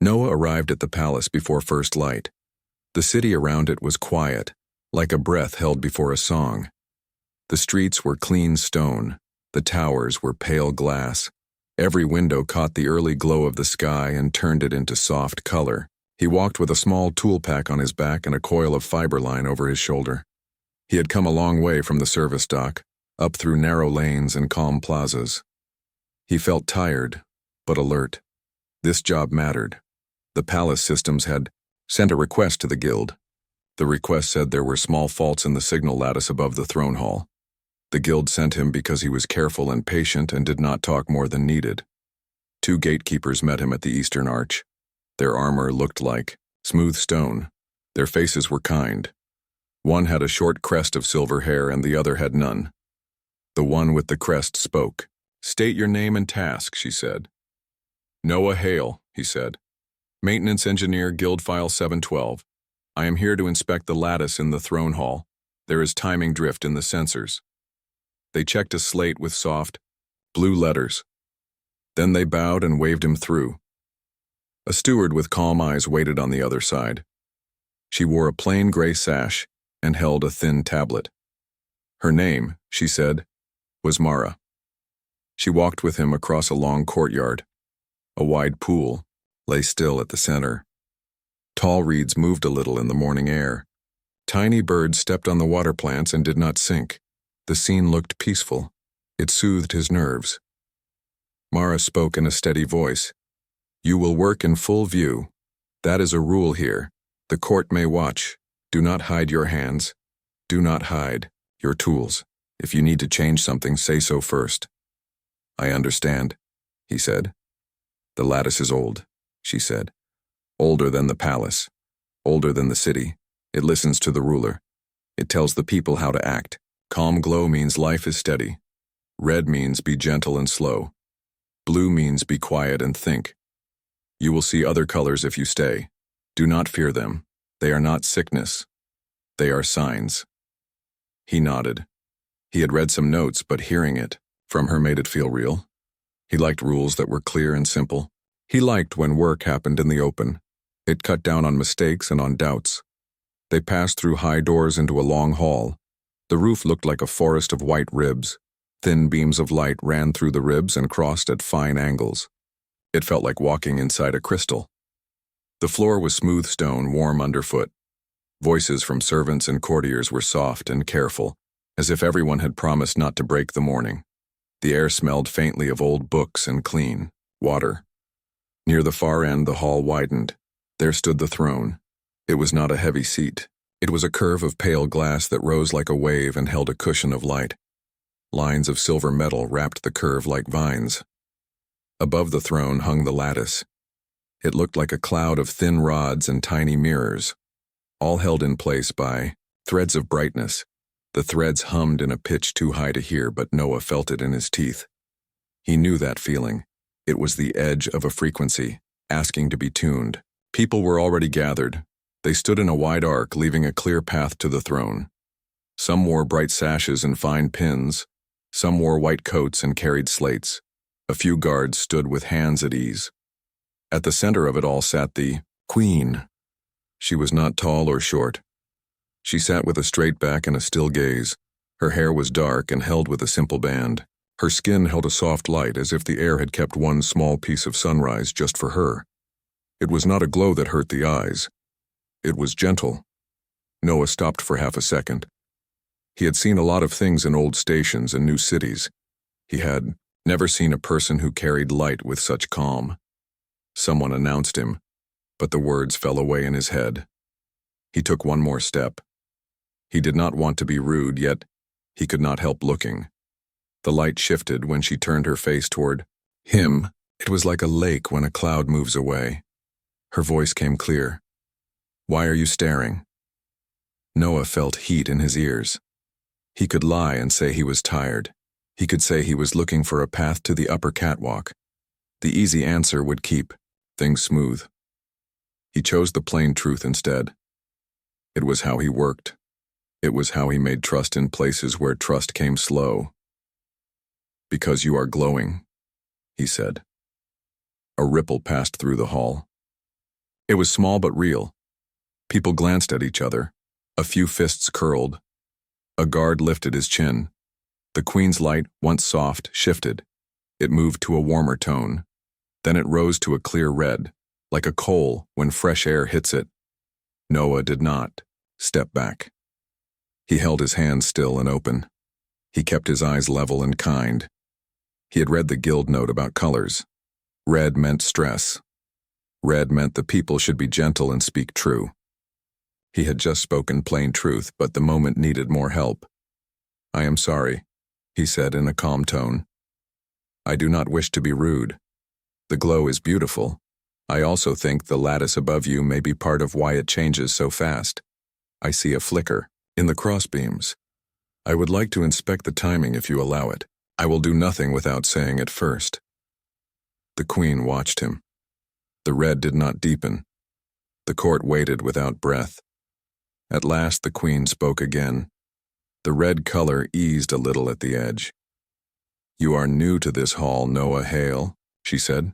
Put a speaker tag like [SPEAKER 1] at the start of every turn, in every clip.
[SPEAKER 1] Noah arrived at the palace before first light. The city around it was quiet, like a breath held before a song. The streets were clean stone. The towers were pale glass. Every window caught the early glow of the sky and turned it into soft color. He walked with a small tool pack on his back and a coil of fiber line over his shoulder. He had come a long way from the service dock, up through narrow lanes and calm plazas. He felt tired, but alert. This job mattered. The palace systems had sent a request to the guild. The request said there were small faults in the signal lattice above the throne hall. The guild sent him because he was careful and patient and did not talk more than needed. 2 gatekeepers met him at the eastern arch. Their armor looked like smooth stone. Their faces were kind. One had a short crest of silver hair and the other had none. The one with the crest spoke. "State your name and task," she said. "Noah Hale," he said. "Maintenance Engineer, Guild File 712. I am here to inspect the lattice in the throne hall. There is timing drift in the sensors." They checked a slate with soft, blue letters. Then they bowed and waved him through. A steward with calm eyes waited on the other side. She wore a plain gray sash and held a thin tablet. Her name, she said, was Mara. She walked with him across a long courtyard. A wide pool lay still at the center. Tall reeds moved a little in the morning air. Tiny birds stepped on the water plants and did not sink. The scene looked peaceful. It soothed his nerves. Mara spoke in a steady voice. "You will work in full view. That is a rule here. The court may watch. Do not hide your hands. Do not hide your tools. If you need to change something, say so first." "I understand," he said. "The lattice is old," she said. "Older than the palace. Older than the city. It listens to the ruler. It tells the people how to act. Calm glow means life is steady. Red means be gentle and slow. Blue means be quiet and think. You will see other colors if you stay. Do not fear them. They are not sickness. They are signs." He nodded. He had read some notes, but hearing it from her made it feel real. He liked rules that were clear and simple. He liked when work happened in the open. It cut down on mistakes and on doubts. They passed through high doors into a long hall. The roof looked like a forest of white ribs. Thin beams of light ran through the ribs and crossed at fine angles. It felt like walking inside a crystal. The floor was smooth stone, warm underfoot. Voices from servants and courtiers were soft and careful, as if everyone had promised not to break the morning. The air smelled faintly of old books and clean water. Near the far end, the hall widened. There stood the throne. It was not a heavy seat. It was a curve of pale glass that rose like a wave and held a cushion of light. Lines of silver metal wrapped the curve like vines. Above the throne hung the lattice. It looked like a cloud of thin rods and tiny mirrors, all held in place by threads of brightness. The threads hummed in a pitch too high to hear, but Noah felt it in his teeth. He knew that feeling. It was the edge of a frequency, asking to be tuned. People were already gathered. They stood in a wide arc, leaving a clear path to the throne. Some wore bright sashes and fine pins. Some wore white coats and carried slates. A few guards stood with hands at ease. At the center of it all sat the queen. She was not tall or short. She sat with a straight back and a still gaze. Her hair was dark and held with a simple band. Her skin held a soft light, as if the air had kept one small piece of sunrise just for her. It was not a glow that hurt the eyes. It was gentle. Noah stopped for half a second. He had seen a lot of things in old stations and new cities. He had never seen a person who carried light with such calm. Someone announced him, but the words fell away in his head. He took one more step. He did not want to be rude, yet he could not help looking. The light shifted when she turned her face toward him. It was like a lake when a cloud moves away. Her voice came clear. "Why are you staring?" Noah felt heat in his ears. He could lie and say he was tired. He could say he was looking for a path to the upper catwalk. The easy answer would keep things smooth. He chose the plain truth instead. It was how he worked. It was how he made trust in places where trust came slow. "Because you are glowing," he said. A ripple passed through the hall. It was small but real. People glanced at each other. A few fists curled. A guard lifted his chin. The queen's light, once soft, shifted. It moved to a warmer tone. Then it rose to a clear red, like a coal when fresh air hits it. Noah did not step back. He held his hands still and open. He kept his eyes level and kind. He had read the guild note about colors. Red meant stress. Red meant the people should be gentle and speak true. He had just spoken plain truth, but the moment needed more help. "I am sorry," he said in a calm tone. "I do not wish to be rude. The glow is beautiful. I also think the lattice above you may be part of why it changes so fast. I see a flicker in the crossbeams. I would like to inspect the timing if you allow it. I will do nothing without saying it first." The queen watched him. The red did not deepen. The court waited without breath. At last the queen spoke again. The red color eased a little at the edge. "You are new to this hall, Noah Hale," she said.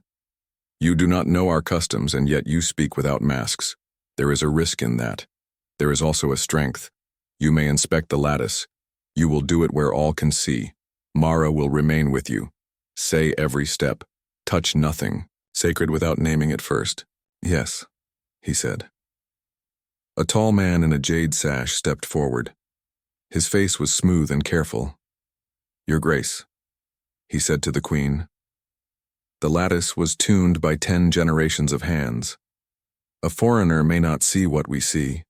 [SPEAKER 1] "You do not know our customs, and yet you speak without masks. There is a risk in that. There is also a strength. You may inspect the lattice. You will do it where all can see. Mara will remain with you. Say every step. Touch nothing. Sacred without naming it first." "Yes," he said. A tall man in a jade sash stepped forward. His face was smooth and careful. "Your Grace," he said to the queen. The lattice was tuned by 10 generations of hands. A foreigner may not see what we see.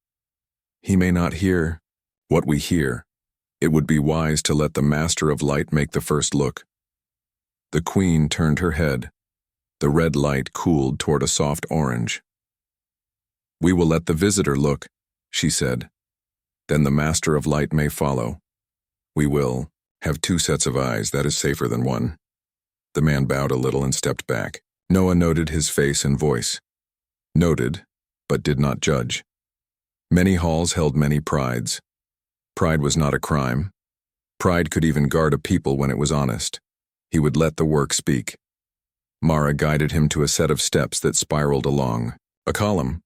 [SPEAKER 1] He may not hear what we hear. It would be wise to let the Master of Light make the first look. The queen turned her head. The red light cooled toward a soft orange. "We will let the visitor look," she said. "Then the Master of Light may follow. We will have 2 sets of eyes. That is safer than 1. The man bowed a little and stepped back. Noah noted his face and voice. Noted, but did not judge. Many halls held many prides. Pride was not a crime. Pride could even guard a people when it was honest. He would let the work speak. Mara guided him to a set of steps that spiraled along. A column.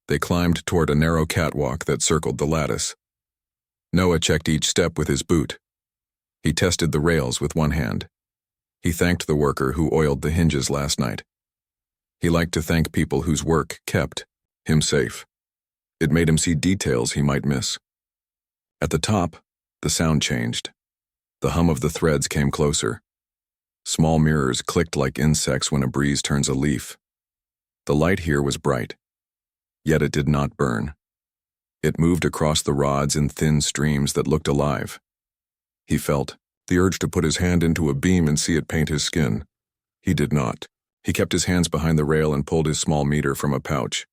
[SPEAKER 1] They climbed toward a narrow catwalk that circled the lattice. Noah checked each step with his boot. He tested the rails with one hand. He thanked the worker who oiled the hinges last night. He liked to thank people whose work kept him safe. It made him see details he might miss. At the top, the sound changed. The hum of the threads came closer. Small mirrors clicked like insects when a breeze turns a leaf. The light here was bright. Yet it did not burn. It moved across the rods in thin streams that looked alive. He felt the urge to put his hand into a beam and see it paint his skin. He did not. He kept his hands behind the rail and pulled his small meter from a pouch.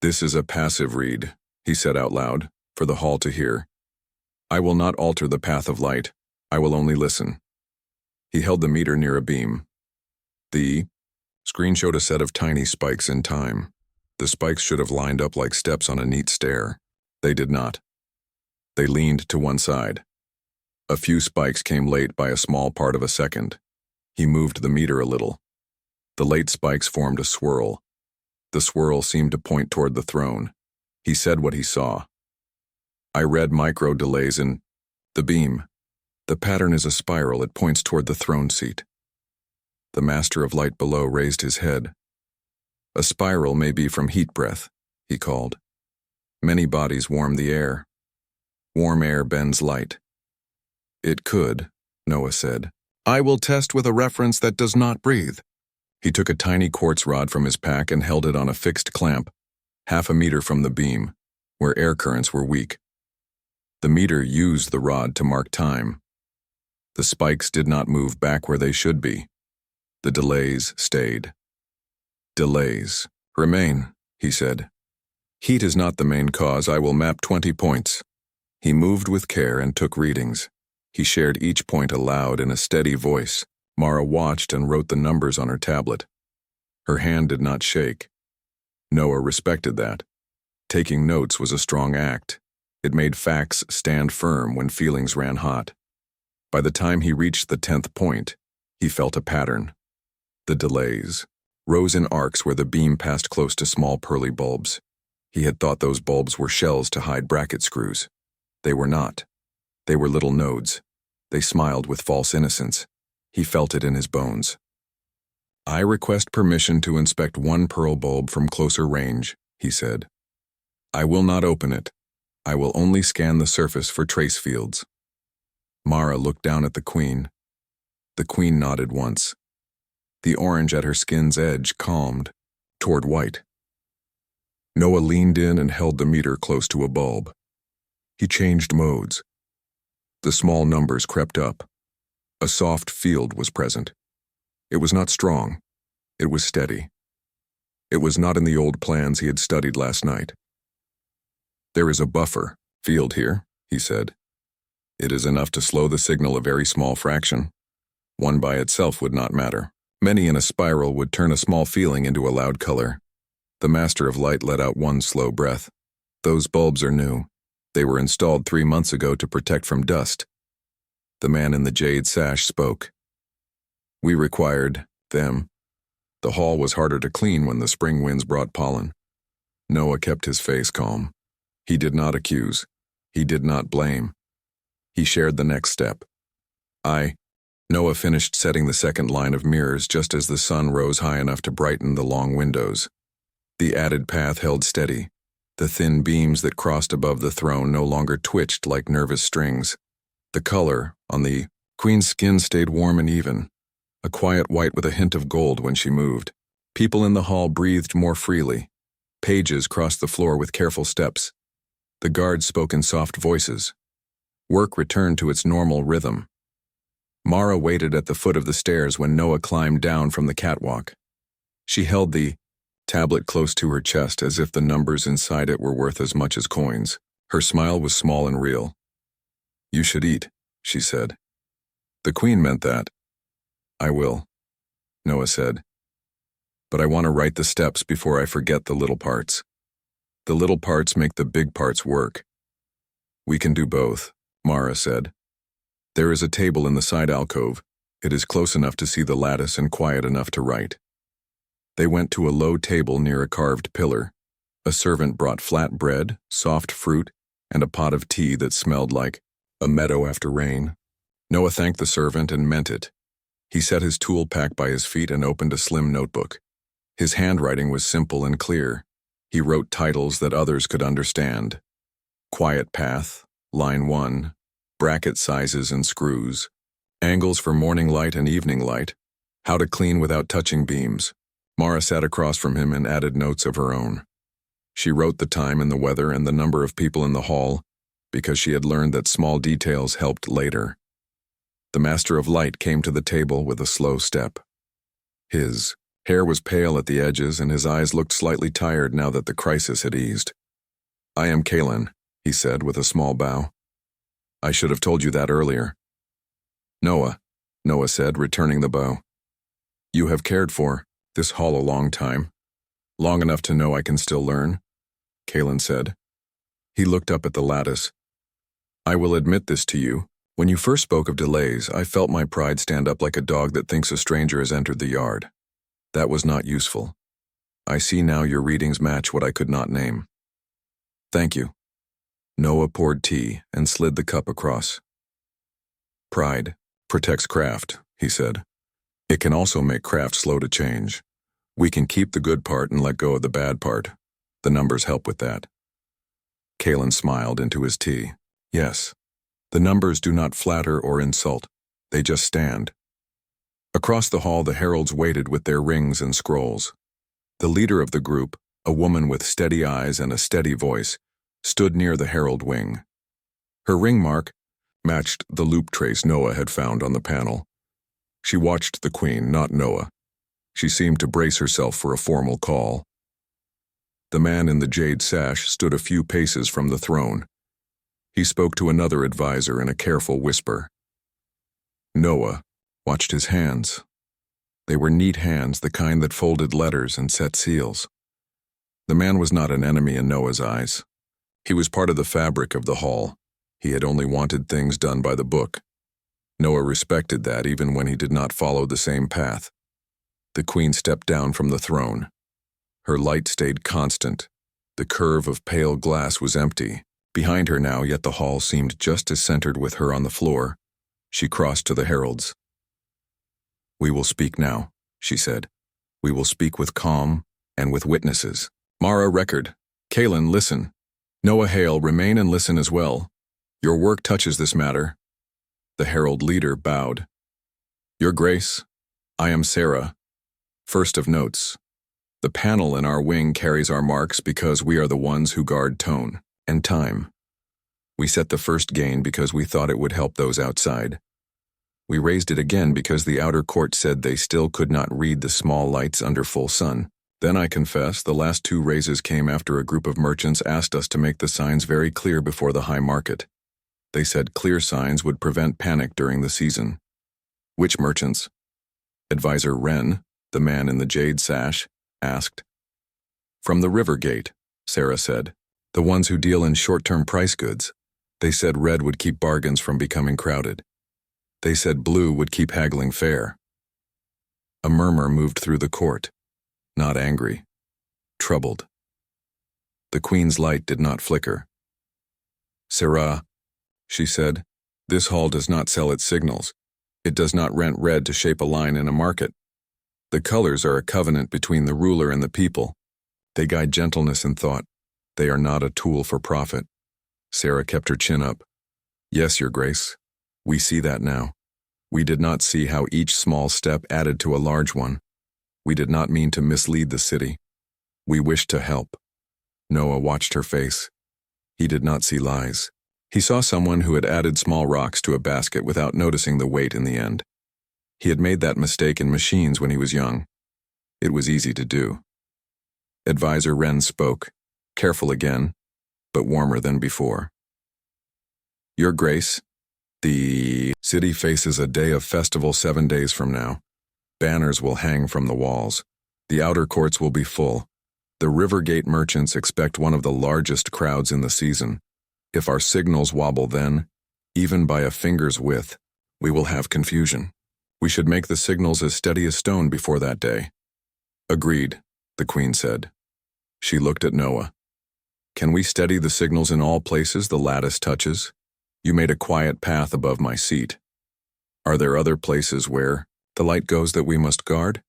[SPEAKER 1] "This is a passive read," he said out loud, for the hall to hear. "I will not alter the path of light. I will only listen." He held the meter near a beam. The screen showed a set of tiny spikes in time. The spikes should have lined up like steps on a neat stair. They did not. They leaned to one side. A few spikes came late by a small part of a second. He moved the meter a little. The late spikes formed a swirl. The swirl seemed to point toward the throne. He said what he saw. "I read micro delays in the beam. The pattern is a spiral. It points toward the throne seat." The Master of Light below raised his head. "A spiral may be from heat breath," he called. "Many bodies warm the air. Warm air bends light." "It could," Noah said. "I will test with a reference that does not breathe." He took a tiny quartz rod from his pack and held it on a fixed clamp, 1/2 meter from the beam, where air currents were weak. The meter used the rod to mark time. The spikes did not move back where they should be. The delays stayed. "Delays remain," he said. "Heat is not the main cause. I will map 20 points." He moved with care and took readings. He shared each point aloud in a steady voice. Mara watched and wrote the numbers on her tablet. Her hand did not shake. Noah respected that. Taking notes was a strong act. It made facts stand firm when feelings ran hot. By the time he reached the 10th point, he felt a pattern. The delays rose in arcs where the beam passed close to small pearly bulbs. He had thought those bulbs were shells to hide bracket screws. They were not. They were little nodes. They smiled with false innocence. He felt it in his bones. "I request permission to inspect one pearl bulb from closer range," he said. "I will not open it. I will only scan the surface for trace fields." Mara looked down at the queen. The queen nodded once. The orange at her skin's edge calmed, toward white. Noah leaned in and held the meter close to a bulb. He changed modes. The small numbers crept up. A soft field was present. It was not strong. It was steady. It was not in the old plans he had studied last night. "There is a buffer field here," he said. "It is enough to slow the signal a very small fraction. One by itself would not matter. Many in a spiral would turn a small feeling into a loud color." The Master of Light let out one slow breath. "Those bulbs are new. They were installed 3 months ago to protect from dust." The man in the jade sash spoke. "We required them. The hall was harder to clean when the spring winds brought pollen." Noah kept his face calm. He did not accuse. He did not blame. He shared the next step. Noah finished setting the second line of mirrors just as the sun rose high enough to brighten the long windows. The added path held steady. The thin beams that crossed above the throne no longer twitched like nervous strings. The color on the queen's skin stayed warm and even, a quiet white with a hint of gold when she moved. People in the hall breathed more freely. Pages crossed the floor with careful steps. The guards spoke in soft voices. Work returned to its normal rhythm. Mara waited at the foot of the stairs when Noah climbed down from the catwalk. She held the tablet close to her chest as if the numbers inside it were worth as much as coins. Her smile was small and real. "You should eat," she said. "The queen meant that." "I will," Noah said. "But I want to write the steps before I forget the little parts. The little parts make the big parts work." "We can do both," Mara said. "There is a table in the side alcove. It is close enough to see the lattice and quiet enough to write." They went to a low table near a carved pillar. A servant brought flat bread, soft fruit, and a pot of tea that smelled like a meadow after rain. Noah thanked the servant and meant it. He set his tool pack by his feet and opened a slim notebook. His handwriting was simple and clear. He wrote titles that others could understand. Quiet Path, Line 1, bracket sizes and screws, angles for morning light and evening light, how to clean without touching beams. Mara sat across from him and added notes of her own. She wrote the time and the weather and the number of people in the hall, because she had learned that small details helped later. The Master of Light came to the table with a slow step. His hair was pale at the edges and his eyes looked slightly tired now that the crisis had eased. "I am Kalen," he said with a small bow. "I should have told you that earlier." "Noah," Noah said, returning the bow. "You have cared for this hall a long time. Long enough to know I can still learn," Kalen said. He looked up at the lattice. "I will admit this to you. When you first spoke of delays, I felt my pride stand up like a dog that thinks a stranger has entered the yard. That was not useful. I see now your readings match what I could not name." "Thank you." Noah poured tea and slid the cup across. "Pride protects craft," he said. "It can also make craft slow to change. We can keep the good part and let go of the bad part. The numbers help with that." Kalen smiled into his tea. "Yes. The numbers do not flatter or insult. They just stand." Across the hall, the heralds waited with their rings and scrolls. The leader of the group, a woman with steady eyes and a steady voice, stood near the herald wing. Her ring mark matched the loop trace Noah had found on the panel. She watched the queen, not Noah. She seemed to brace herself for a formal call. The man in the jade sash stood a few paces from the throne. He spoke to another advisor in a careful whisper. Noah watched his hands. They were neat hands, the kind that folded letters and set seals. The man was not an enemy in Noah's eyes. He was part of the fabric of the hall. He had only wanted things done by the book. Noah respected that even when he did not follow the same path. The queen stepped down from the throne. Her light stayed constant. The curve of pale glass was empty. Behind her now, yet the hall seemed just as centered with her on the floor. She crossed to the heralds. "We will speak now," she said. "We will speak with calm and with witnesses. Mara Record, Kalen, listen. Noah Hale, remain and listen as well. Your work touches this matter." The herald leader bowed. "Your Grace, I am Sarah. First of notes. The panel in our wing carries our marks because we are the ones who guard tone and time. We set the first gain because we thought it would help those outside. We raised it again because the outer court said they still could not read the small lights under full sun. Then I confess the last 2 raises came after a group of merchants asked us to make the signs very clear before the high market. They said clear signs would prevent panic during the season." "Which merchants?" Advisor Wren, the man in the jade sash, asked. "From the river gate," Sarah said. "The ones who deal in short-term price goods. They said red would keep bargains from becoming crowded. They said blue would keep haggling fair." A murmur moved through the court. Not angry. Troubled. The queen's light did not flicker. "Sarah," she said, "this hall does not sell its signals. It does not rent red to shape a line in a market. The colors are a covenant between the ruler and the people. They guide gentleness and thought. They are not a tool for profit." Sarah kept her chin up. "Yes, Your Grace. We see that now. We did not see how each small step added to a large one. We did not mean to mislead the city. We wished to help." Noah watched her face. He did not see lies. He saw someone who had added small rocks to a basket without noticing the weight in the end. He had made that mistake in machines when he was young. It was easy to do. Advisor Wren spoke, careful again, but warmer than before. "Your Grace, the city faces a day of festival 7 days from now. Banners will hang from the walls. The outer courts will be full. The Rivergate merchants expect one of the largest crowds in the season. If our signals wobble then, even by a finger's width, we will have confusion. We should make the signals as steady as stone before that day." "Agreed," the queen said. She looked at Noah. "Can we steady the signals in all places the lattice touches? You made a quiet path above my seat. Are there other places where the light goes that we must guard?"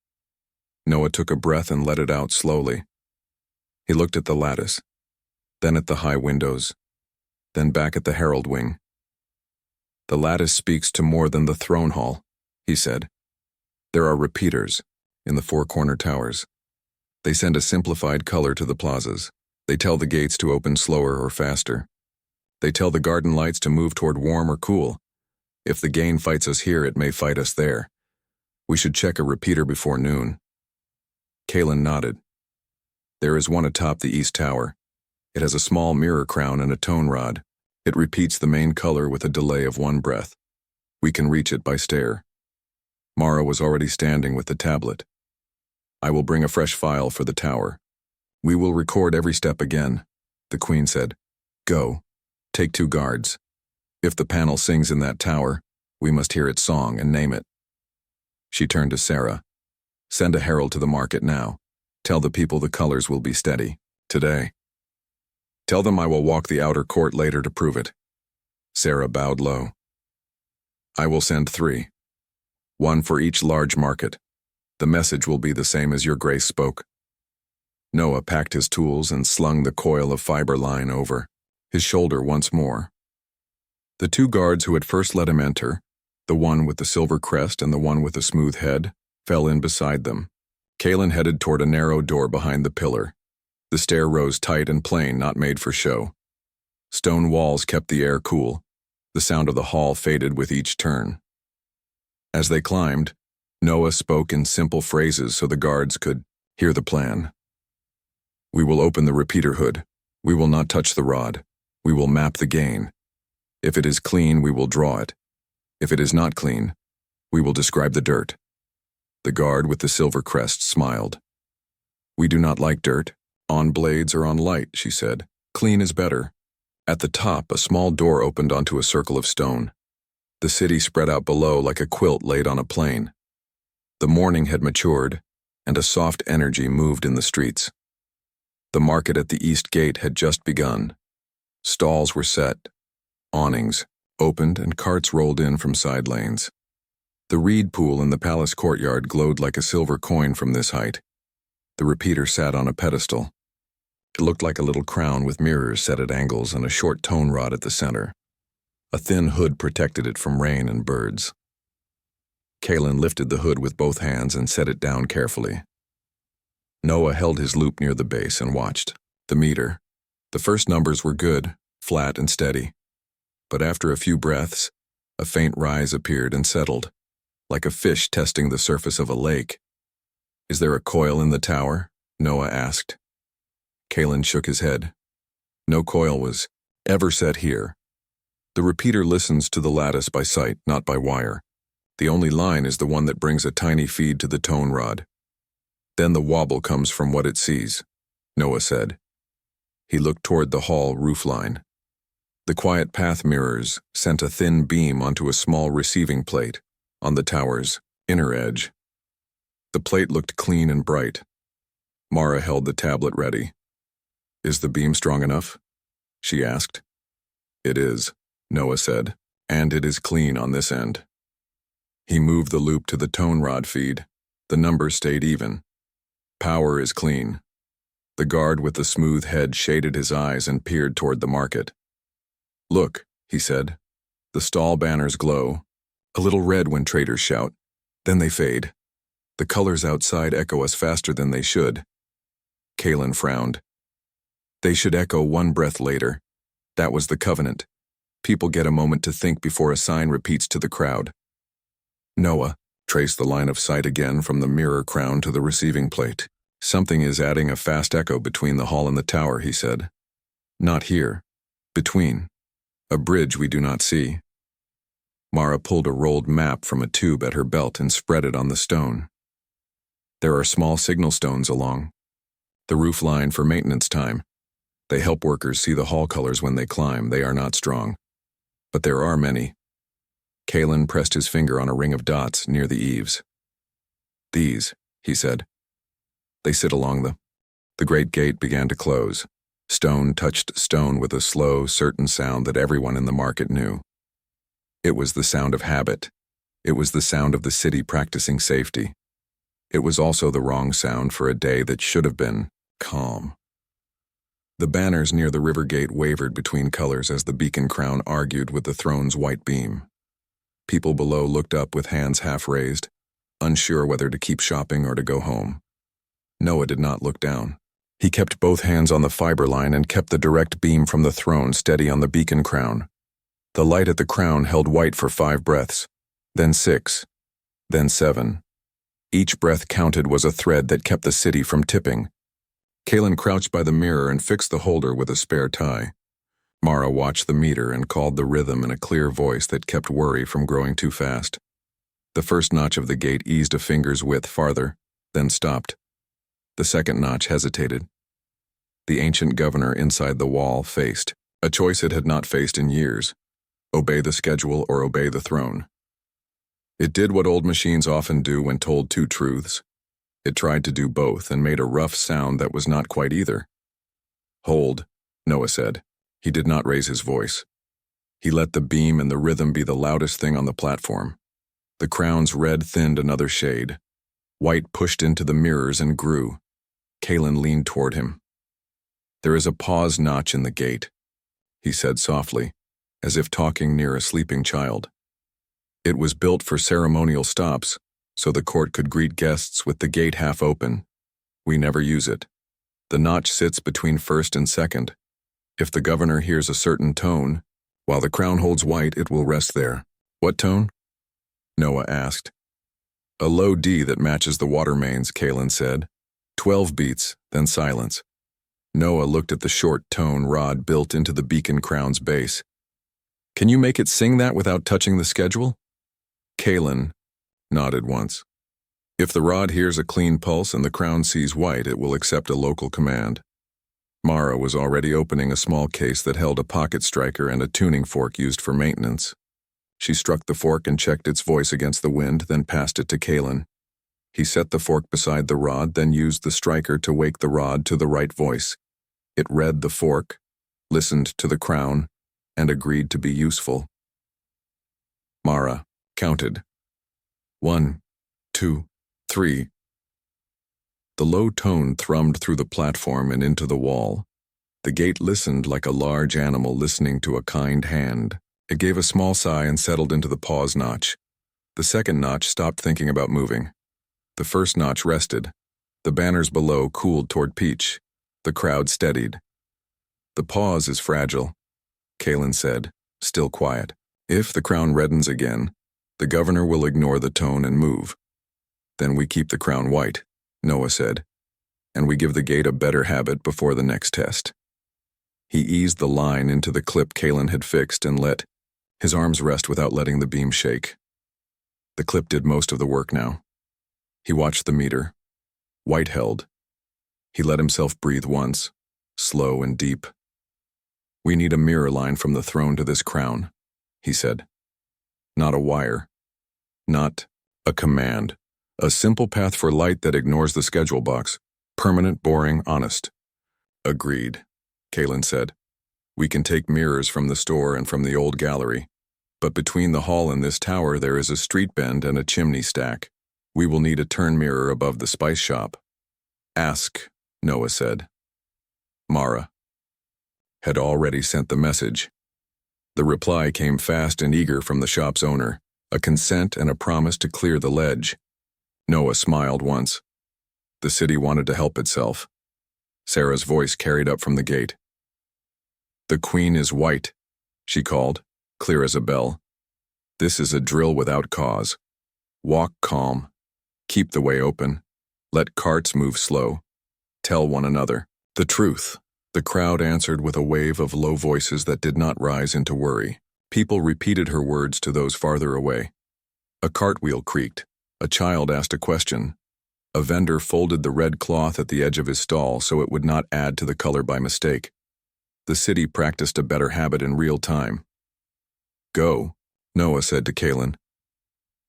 [SPEAKER 1] Noah took a breath and let it out slowly. He looked at the lattice, then at the high windows, then back at the herald wing. "The lattice speaks to more than the throne hall," he said. "There are repeaters in the 4 corner towers. They send a simplified color to the plazas. They tell the gates to open slower or faster. They tell the garden lights to move toward warm or cool. If the gain fights us here, it may fight us there. We should check a repeater before noon." Kalen nodded. "There is one atop the east tower. It has a small mirror crown and a tone rod. It repeats the main color with a delay of 1 breath. We can reach it by stair." Mara was already standing with the tablet. "I will bring a fresh file for the tower. We will record every step again," the queen said. "Go. Take 2 guards. If the panel sings in that tower, we must hear its song and name it." She turned to Sarah. "Send a herald to the market now. Tell the people the colors will be steady. Today. Tell them I will walk the outer court later to prove it." Sarah bowed low. "I will send 3. 1 for each large market. The message will be the same as Your Grace spoke." Noah packed his tools and slung the coil of fiber line over his shoulder once more. The 2 guards who had first let him enter, the one with the silver crest and the one with the smooth head, fell in beside them. Kalen headed toward a narrow door behind the pillar. The stair rose tight and plain, not made for show. Stone walls kept the air cool. The sound of the hall faded with each turn. As they climbed, Noah spoke in simple phrases so the guards could hear the plan. "We will open the repeater hood. We will not touch the rod. We will map the gain. If it is clean, we will draw it. If it is not clean, we will describe the dirt." The guard with the silver crest smiled. "We do not like dirt, on blades or on light," she said. "Clean is better." At the top, a small door opened onto a circle of stone. The city spread out below like a quilt laid on a plain. The morning had matured, and a soft energy moved in the streets. The market at the east gate had just begun. Stalls were set, awnings opened, and carts rolled in from side lanes. The reed pool in the palace courtyard glowed like a silver coin from this height. The repeater sat on a pedestal. It looked like a little crown with mirrors set at angles and a short tone rod at the center. A thin hood protected it from rain and birds. Kalen lifted the hood with both hands and set it down carefully. Noah held his loop near the base and watched. The meter. The first numbers were good, flat and steady. But after a few breaths, a faint rise appeared and settled, like a fish testing the surface of a lake. "Is there a coil in the tower?" Noah asked. Kalen shook his head. No coil was ever set here. The repeater listens to the lattice by sight, not by wire. The only line is the one that brings a tiny feed to the tone rod. Then the wobble comes from what it sees, Noah said. He looked toward the hall roofline. The quiet path mirrors sent a thin beam onto a small receiving plate on the tower's inner edge. The plate looked clean and bright. Mara held the tablet ready. "Is the beam strong enough?" she asked. "It is," Noah said, "and it is clean on this end." He moved the loop to the tone rod feed. The numbers stayed even. "Power is clean." The guard with the smooth head shaded his eyes and peered toward the market. "Look," he said. "The stall banners glow. A little red when traders shout. Then they fade. The colors outside echo us faster than they should." Kalen frowned. "They should echo one breath later. That was the covenant. People get a moment to think before a sign repeats to the crowd." Noah traced the line of sight again from the mirror crown to the receiving plate. "Something is adding a fast echo between the hall and the tower," he said. "Not here. Between. A bridge we do not see." Mara pulled a rolled map from a tube at her belt and spread it on the stone. "There are small signal stones along the roof line for maintenance time. They help workers see the hall colors when they climb. They are not strong. But there are many." Kalen pressed his finger on a ring of dots near the eaves. "These," he said. "They sit along the great gate began to close. Stone touched stone with a slow, certain sound that everyone in the market knew. It was the sound of habit. It was the sound of the city practicing safety. It was also the wrong sound for a day that should have been calm. The banners near the river gate wavered between colors as the beacon crown argued with the throne's white beam. People below looked up with hands half raised, unsure whether to keep shopping or to go home. Noah did not look down. He kept both hands on the fiber line and kept the direct beam from the throne steady on the beacon crown. The light at the crown held white for 5 breaths, then 6, then 7. Each breath counted was a thread that kept the city from tipping. Kalen crouched by the mirror and fixed the holder with a spare tie. Mara watched the meter and called the rhythm in a clear voice that kept worry from growing too fast. The first notch of the gate eased a finger's width farther, then stopped. The second notch hesitated. The ancient governor inside the wall faced a choice it had not faced in years: obey the schedule or obey the throne. It did what old machines often do when told 2 truths. It tried to do both and made a rough sound that was not quite either. "Hold," Noah said. He did not raise his voice. He let the beam and the rhythm be the loudest thing on the platform. The crown's red thinned another shade. White pushed into the mirrors and grew. Kalen leaned toward him. "There is a pause notch in the gate," he said softly, as if talking near a sleeping child. "It was built for ceremonial stops, so the court could greet guests with the gate half open. We never use it. The notch sits between first and second. If the governor hears a certain tone, while the crown holds white, it will rest there." "What tone?" Noah asked. "A low D that matches the water mains," Kalen said. 12 beats, then silence. Noah looked at the short tone rod built into the beacon crown's base. "Can you make it sing that without touching the schedule?" Kalen nodded once. "If the rod hears a clean pulse and the crown sees white, it will accept a local command." Mara was already opening a small case that held a pocket striker and a tuning fork used for maintenance. She struck the fork and checked its voice against the wind, then passed it to Kalen. He set the fork beside the rod, then used the striker to wake the rod to the right voice. It read the fork, listened to the crown, and agreed to be useful. Mara counted. 1, 2, 3. The low tone thrummed through the platform and into the wall. The gate listened like a large animal listening to a kind hand. It gave a small sigh and settled into the pause notch. The second notch stopped thinking about moving. The first notch rested. The banners below cooled toward Peach. The crowd steadied. The pause is fragile, Kalen said, still quiet. If the crown reddens again, the governor will ignore the tone and move. Then we keep the crown white, Noah said, and we give the gate a better habit before the next test. He eased the line into the clip Kalen had fixed and let his arms rest without letting the beam shake. The clip did most of the work now. He watched the meter. White held. He let himself breathe once, slow and deep. We need a mirror line from the throne to this crown, he said. Not a wire. Not a command. A simple path for light that ignores the schedule box. Permanent, boring, honest. Agreed, Kalen said. We can take mirrors from the store and from the old gallery. But between the hall and this tower there is a street bend and a chimney stack. We will need a turn mirror above the spice shop. Ask, Noah said. Mara had already sent the message. The reply came fast and eager from the shop's owner, a consent and a promise to clear the ledge. Noah smiled once. The city wanted to help itself. Sarah's voice carried up from the gate. The queen is white, she called, clear as a bell. This is a drill without cause. Walk calm. Keep the way open. Let carts move slow. Tell one another the truth. The crowd answered with a wave of low voices that did not rise into worry. People repeated her words to those farther away. A cartwheel creaked. A child asked a question. A vendor folded the red cloth at the edge of his stall so it would not add to the color by mistake. The city practiced a better habit in real time. Go, Noah said to Kalen.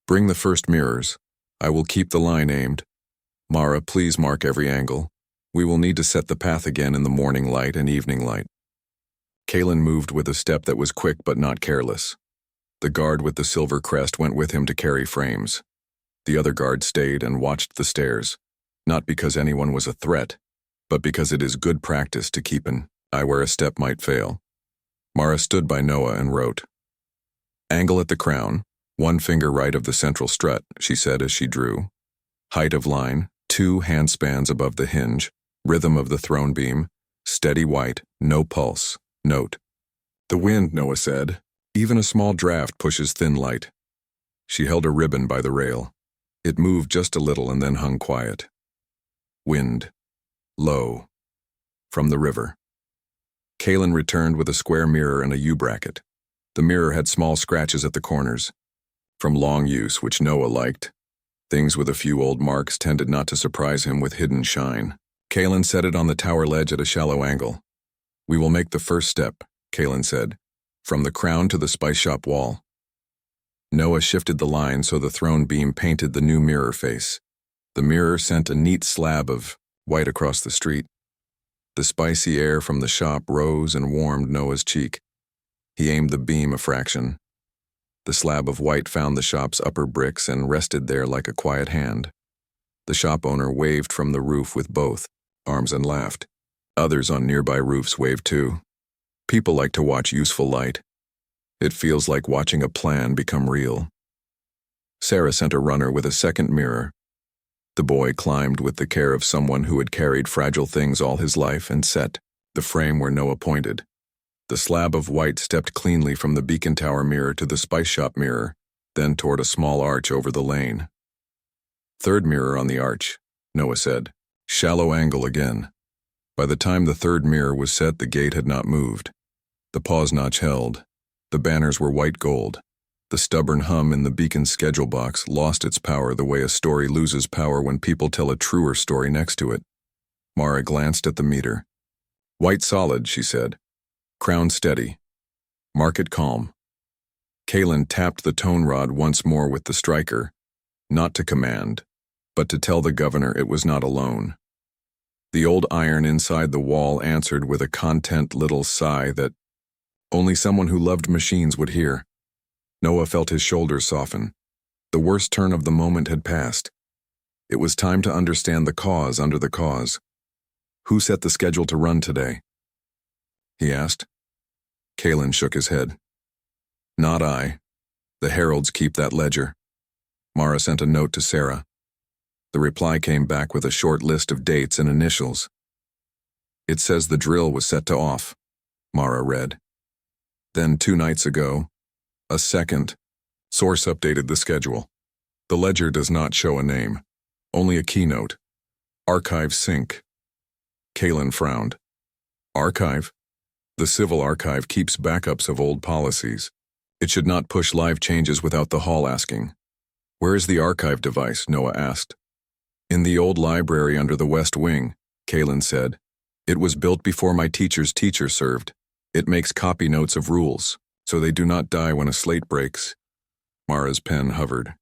[SPEAKER 1] Bring the first mirrors. I will keep the line aimed. Mara, please mark every angle. We will need to set the path again in the morning light and evening light. Kalen moved with a step that was quick but not careless. The guard with the silver crest went with him to carry frames. The other guard stayed and watched the stairs, not because anyone was a threat, but because it is good practice to keep an eye where a step might fail. Mara stood by Noah and wrote. Angle at the crown, 1 finger right of the central strut, she said as she drew. Height of line, 2 handspans above the hinge. Rhythm of the throne beam, steady white, no pulse. Note. The wind, Noah said. Even a small draft pushes thin light. She held a ribbon by the rail. It moved just a little and then hung quiet. Wind. Low. From the river. Kalen returned with a square mirror and a U-bracket. The mirror had small scratches at the corners. From long use, which Noah liked. Things with a few old marks tended not to surprise him with hidden shine. Kalen set it on the tower ledge at a shallow angle. We will make the first step, Kalen said, from the crown to the spice shop wall. Noah shifted the line so the throne beam painted the new mirror face. The mirror sent a neat slab of white across the street. The spicy air from the shop rose and warmed Noah's cheek. He aimed the beam a fraction. The slab of white found the shop's upper bricks and rested there like a quiet hand. The shop owner waved from the roof with both arms and laughed. Others on nearby roofs waved too. People like to watch useful light. It feels like watching a plan become real. Sarah sent a runner with a second mirror. The boy climbed with the care of someone who had carried fragile things all his life and set the frame where Noah pointed. The slab of white stepped cleanly from the beacon tower mirror to the spice shop mirror, then toward a small arch over the lane. Third mirror on the arch, Noah said. Shallow angle again. By the time the third mirror was set, the gate had not moved. The pause notch held. The banners were white gold. The stubborn hum in the beacon's schedule box lost its power the way a story loses power when people tell a truer story next to it. Mara glanced at the meter. White solid, she said. Crown steady. Market calm. Kalen tapped the tone rod once more with the striker. Not to command. but to tell the governor it was not alone. The old iron inside the wall answered with a content little sigh that only someone who loved machines would hear. Noah felt his shoulders soften. The worst turn of the moment had passed. It was time to understand the cause under the cause. Who set the schedule to run today? He asked. Kalen shook his head. Not I. The heralds keep that ledger. Mara sent a note to Sarah. The reply came back with a short list of dates and initials. It says the drill was set to off, Mara read. Then 2 nights ago, a second source updated the schedule. The ledger does not show a name, only a keynote. Archive sync. Kalen frowned. Archive? The Civil Archive keeps backups of old policies. It should not push live changes without the hall asking. Where is the archive device? Noah asked. In the old library under the west wing, Kalen said. It was built before my teacher's teacher served. It makes copy notes of rules, so they do not die when a slate breaks. Mara's pen hovered.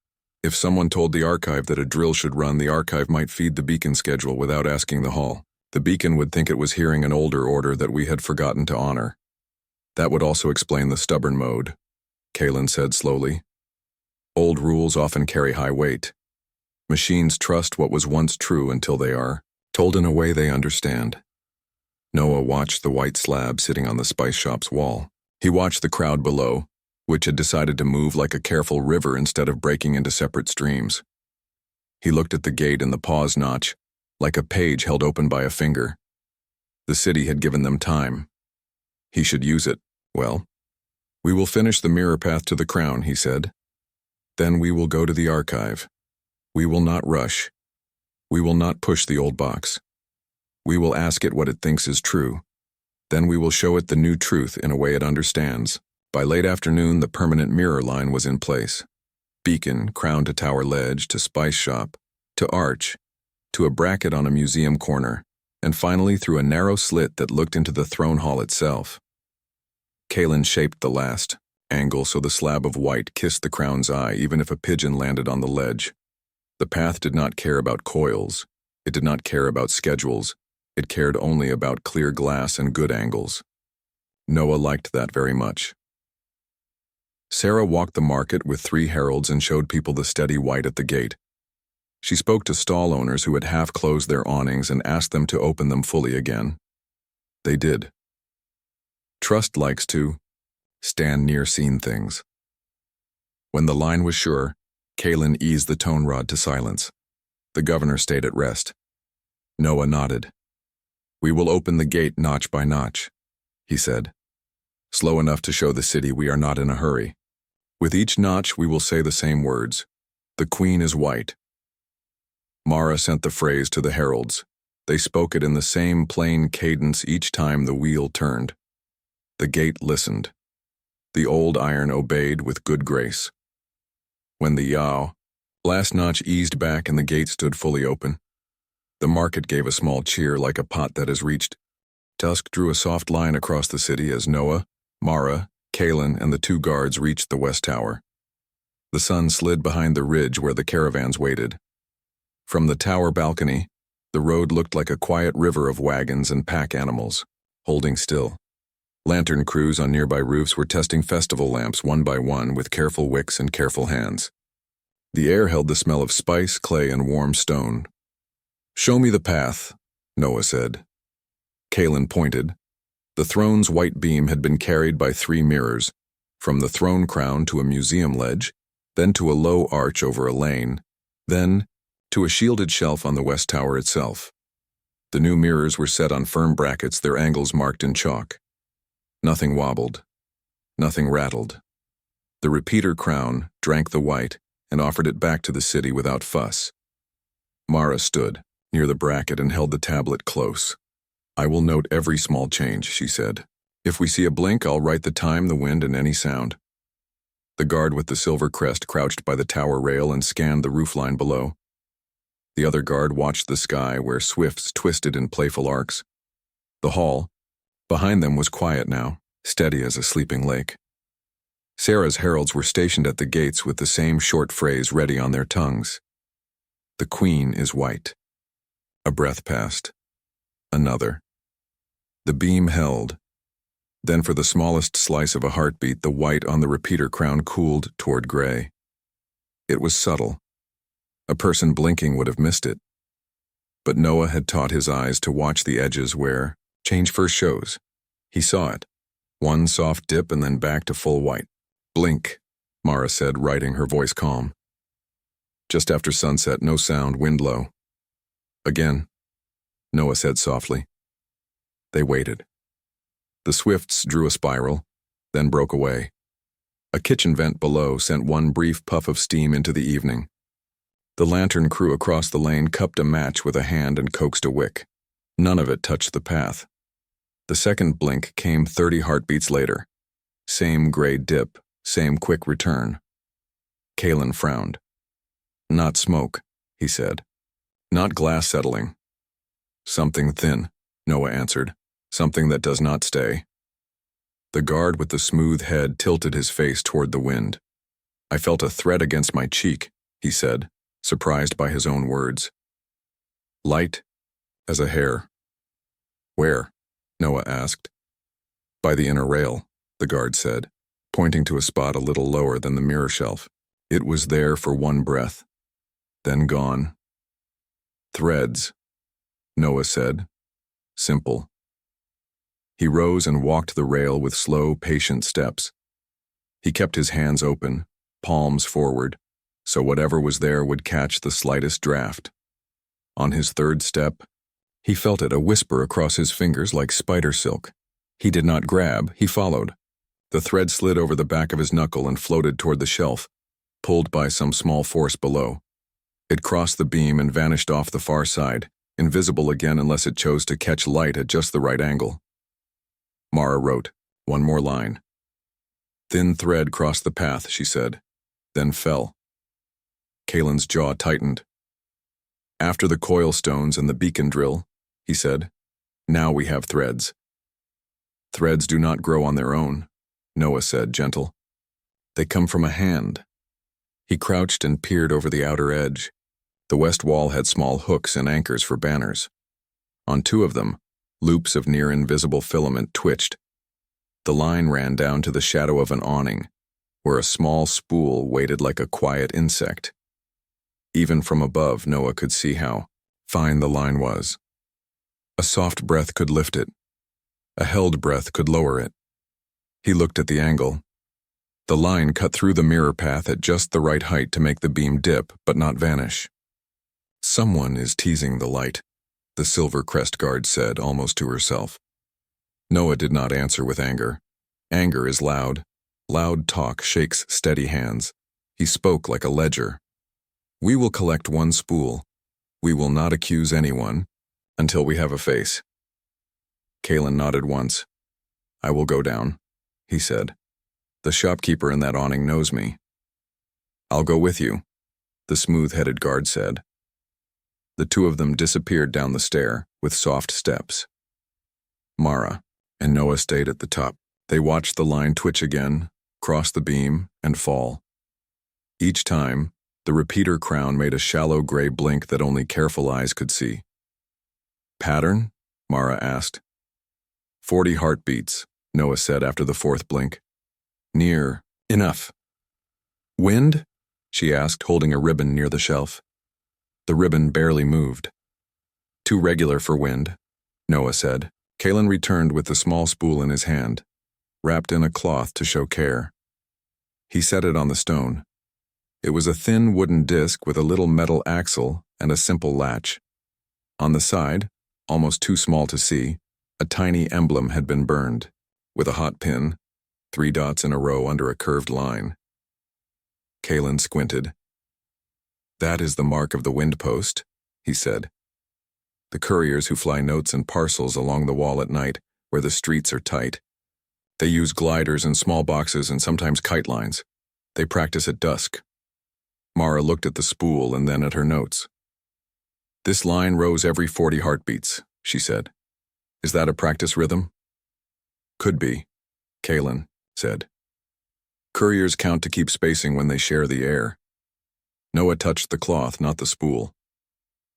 [SPEAKER 1] If someone told the archive that a drill should run, the archive might feed the beacon schedule without asking the hall. The beacon would think it was hearing an older order that we had forgotten to honor. That would also explain the stubborn mode, Kalen said slowly. Old rules often carry high weight. Machines trust what was once true until they are told in a way they understand. Noah watched the white slab sitting on the spice shop's wall. He watched the crowd below, which had decided to move like a careful river instead of breaking into separate streams. He looked at the gate in the pause notch, like a page held open by a finger. The city had given them time. He should use it. Well, we will finish the mirror path to the crown, he said. Then we will go to the archive. We will not rush. We will not push the old box. We will ask it what it thinks is true. Then we will show it the new truth in a way it understands. By late afternoon, the permanent mirror line was in place. Beacon, crown to tower ledge, to spice shop, to arch, to a bracket on a museum corner, and finally through a narrow slit that looked into the throne hall itself. Kalen shaped the last angle so the slab of white kissed the crown's eye even if a pigeon landed on the ledge. The path did not care about coils. It did not care about schedules. It cared only about clear glass and good angles. Noah liked that very much. Sarah walked the market with 3 heralds and showed people the steady white at the gate. She spoke to stall owners who had half closed their awnings and asked them to open them fully again. They did. Trust likes to stand near seen things. When the line was sure, Kalen eased the tone rod to silence. The governor stayed at rest. Noah nodded. We will open the gate notch by notch, he said. Slow enough to show the city we are not in a hurry. With each notch we will say the same words. The queen is white. Mara sent the phrase to the heralds. They spoke it in the same plain cadence each time the wheel turned. The gate listened. The old iron obeyed with good grace. When the last notch eased back and the gate stood fully open, the market gave a small cheer like a pot that has reached. Dusk drew a soft line across the city as Noah, Mara, Kalen, and the 2 guards reached the west tower. The sun slid behind the ridge where the caravans waited. From the tower balcony, the road looked like a quiet river of wagons and pack animals, holding still. Lantern crews on nearby roofs were testing festival lamps one by one with careful wicks and careful hands. The air held the smell of spice, clay, and warm stone. Show me the path, Noah said. Kalen pointed. The throne's white beam had been carried by 3 mirrors, from the throne crown to a museum ledge, then to a low arch over a lane, then to a shielded shelf on the west tower itself. The new mirrors were set on firm brackets, their angles marked in chalk. Nothing wobbled. Nothing rattled. The repeater crown drank the white and offered it back to the city without fuss. Mara stood near the bracket and held the tablet close. I will note every small change, she said. If we see a blink, I'll write the time, the wind, and any sound. The guard with the silver crest crouched by the tower rail and scanned the roofline below. The other guard watched the sky where swifts twisted in playful arcs. The hall, behind them, was quiet now, steady as a sleeping lake. Sarah's heralds were stationed at the gates with the same short phrase ready on their tongues. The queen is white. A breath passed. Another. The beam held. Then for the smallest slice of a heartbeat, the white on the repeater crown cooled toward gray. It was subtle. A person blinking would have missed it. But Noah had taught his eyes to watch the edges where change first shows. He saw it. One soft dip and then back to full white. Blink, Mara said, writing her voice calm. Just after sunset, no sound, wind low. Again, Noah said softly. They waited. The swifts drew a spiral, then broke away. A kitchen vent below sent one brief puff of steam into the evening. The lantern crew across the lane cupped a match with a hand and coaxed a wick. None of it touched the path. The second blink came 30 heartbeats later. Same gray dip, same quick return. Kalen frowned. Not smoke, he said. Not glass settling. Something thin, Noah answered. Something that does not stay. The guard with the smooth head tilted his face toward the wind. I felt a thread against my cheek, he said, surprised by his own words. Light as a hair. Where? Noah asked. By the inner rail, the guard said, pointing to a spot a little lower than the mirror shelf. It was there for one breath, then gone. Threads, Noah said. Simple. He rose and walked the rail with slow, patient steps. He kept his hands open, palms forward, so whatever was there would catch the slightest draft. On his third step, he felt it, a whisper across his fingers like spider silk. He did not grab, he followed. The thread slid over the back of his knuckle and floated toward the shelf, pulled by some small force below. It crossed the beam and vanished off the far side, invisible again unless it chose to catch light at just the right angle. Mara wrote, one more line. Thin thread crossed the path, she said, then fell. Kalen's jaw tightened. After the coil stones and the beacon drill, he said, now we have threads. Threads do not grow on their own, Noah said, gentle. They come from a hand. He crouched and peered over the outer edge. The west wall had small hooks and anchors for banners. On two of them, loops of near-invisible filament twitched. The line ran down to the shadow of an awning, where a small spool waited like a quiet insect. Even from above, Noah could see how fine the line was. A soft breath could lift it. A held breath could lower it. He looked at the angle. The line cut through the mirror path at just the right height to make the beam dip, but not vanish. Someone is teasing the light, the Silver Crest guard said, almost to herself. Noah did not answer with anger. Anger is loud. Loud talk shakes steady hands. He spoke like a ledger. We will collect one spool. We will not accuse anyone until we have a face. Kalen nodded once. I will go down, he said. The shopkeeper in that awning knows me. I'll go with you, the smooth-headed guard said. The two of them disappeared down the stair with soft steps. Mara and Noah stayed at the top. They watched the line twitch again, cross the beam, and fall. Each time, the repeater crown made a shallow gray blink that only careful eyes could see. Pattern? Mara asked. 40 heartbeats, Noah said after the fourth blink. Near. Enough. Wind? She asked, holding a ribbon near the shelf. The ribbon barely moved. Too regular for wind, Noah said. Kalen returned with the small spool in his hand, wrapped in a cloth to show care. He set it on the stone. It was a thin wooden disc with a little metal axle and a simple latch. On the side, almost too small to see, a tiny emblem had been burned, with a hot pin, 3 dots in a row under a curved line. Kalen squinted. That is the mark of the wind post, he said. The couriers who fly notes and parcels along the wall at night, where the streets are tight. They use gliders and small boxes and sometimes kite lines. They practice at dusk. Mara looked at the spool and then at her notes. This line rose every 40 heartbeats, she said. Is that a practice rhythm? Could be, Kalen said. Couriers count to keep spacing when they share the air. Noah touched the cloth, not the spool.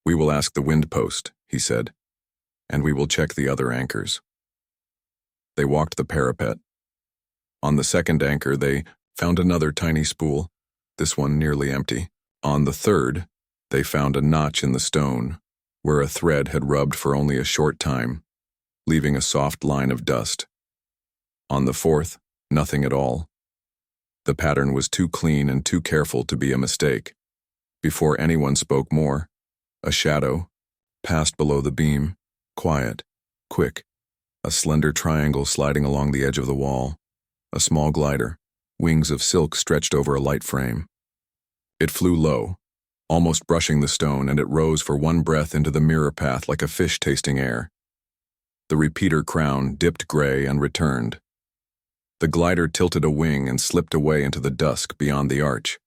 [SPEAKER 1] "We will ask the wind post," he said, "and we will check the other anchors." They walked the parapet. On the second anchor, they found another tiny spool, this one nearly empty. On the third, they found a notch in the stone, where a thread had rubbed for only a short time, leaving a soft line of dust. On the fourth, nothing at all. The pattern was too clean and too careful to be a mistake. Before anyone spoke more, a shadow passed below the beam, quiet, quick, a slender triangle sliding along the edge of the wall, a small glider, wings of silk stretched over a light frame. It flew low, almost brushing the stone, and it rose for one breath into the mirror path like a fish tasting air. The repeater crown dipped gray and returned. The glider tilted a wing and slipped away into the dusk beyond the arch.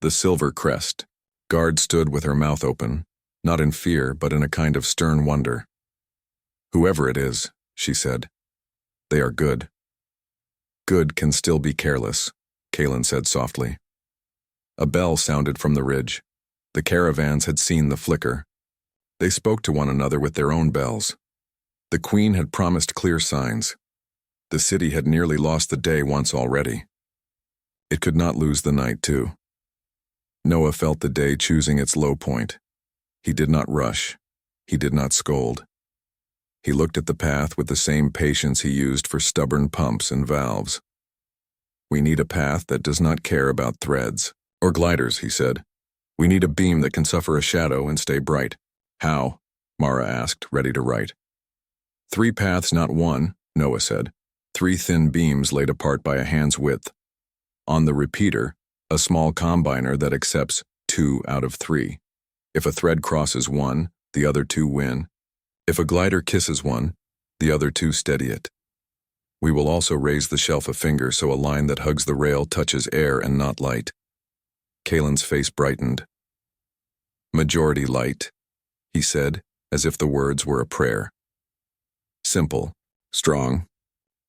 [SPEAKER 1] The silver crest. Guard stood with her mouth open, not in fear but in a kind of stern wonder. "Whoever it is," she said, "they are good." "Good can still be careless," Kalen said softly. A bell sounded from the ridge. The caravans had seen the flicker. They spoke to one another with their own bells. The Queen had promised clear signs. The city had nearly lost the day once already. It could not lose the night, too. Noah felt the day choosing its low point. He did not rush. He did not scold. He looked at the path with the same patience he used for stubborn pumps and valves. "We need a path that does not care about threads or gliders," he said. "We need a beam that can suffer a shadow and stay bright." "How?" Mara asked, ready to write. "3 paths, not one," Noah said. 3 thin beams laid apart by a hand's width. On the repeater, a small combiner that accepts 2 out of 3. If a thread crosses one, the other 2 win. If a glider kisses one, the other 2 steady it. We will also raise the shelf a finger so a line that hugs the rail touches air and not light. Kalen's face brightened. "Majority light," he said, as if the words were a prayer. Simple, strong.